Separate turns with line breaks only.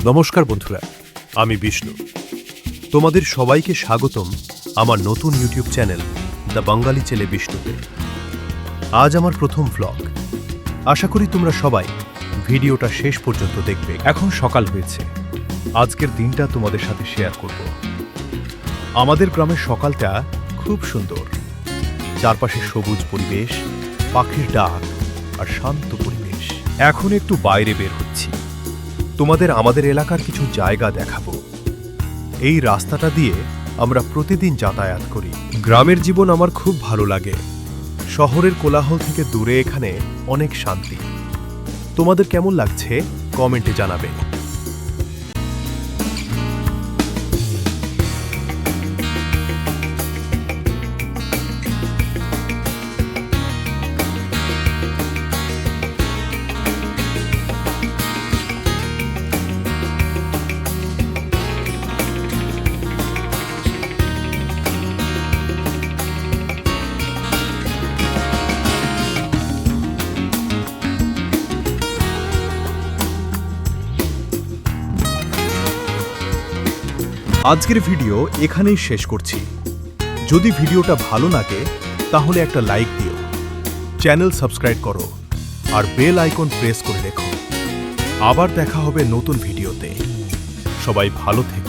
নমস্কার বন্ধুরা, আমি বিষ্ণু। তোমাদের সবাইকে স্বাগতম আমার নতুন ইউটিউব চ্যানেল দ্য বাঙালি ছেলে বিষ্ণুতে। আজ আমার প্রথম ভ্লগ। আশা করি তোমরা সবাই ভিডিওটা শেষ পর্যন্ত দেখবে। এখন সকাল হয়েছে, আজকের দিনটা তোমাদের সাথে শেয়ার করব। আমাদের গ্রামের সকালটা খুব সুন্দর। চারপাশে সবুজ পরিবেশ, পাখির ডাক আর শান্ত পরিবেশ। এখন একটু বাইরে বের হচ্ছি, তোমাদের আমাদের এলাকার কিছু জায়গা দেখাবো। এই রাস্তাটা দিয়ে আমরা প্রতিদিন যাতায়াত করি। গ্রামের জীবন আমার খুব ভালো লাগে। শহরের কোলাহল থেকে দূরে এখানে অনেক শান্তি। তোমাদের কেমন লাগছে কমেন্টে জানাবে। আজকের ভিডিও এখানেই শেষ করছি। যদি ভিডিওটা ভালো লাগে তাহলে একটা লাইক দিও, চ্যানেল সাবস্ক্রাইব করো আর বেল আইকন প্রেস করে রেখো। আবার দেখা হবে নতুন ভিডিওতে। সবাই ভালো থেকো।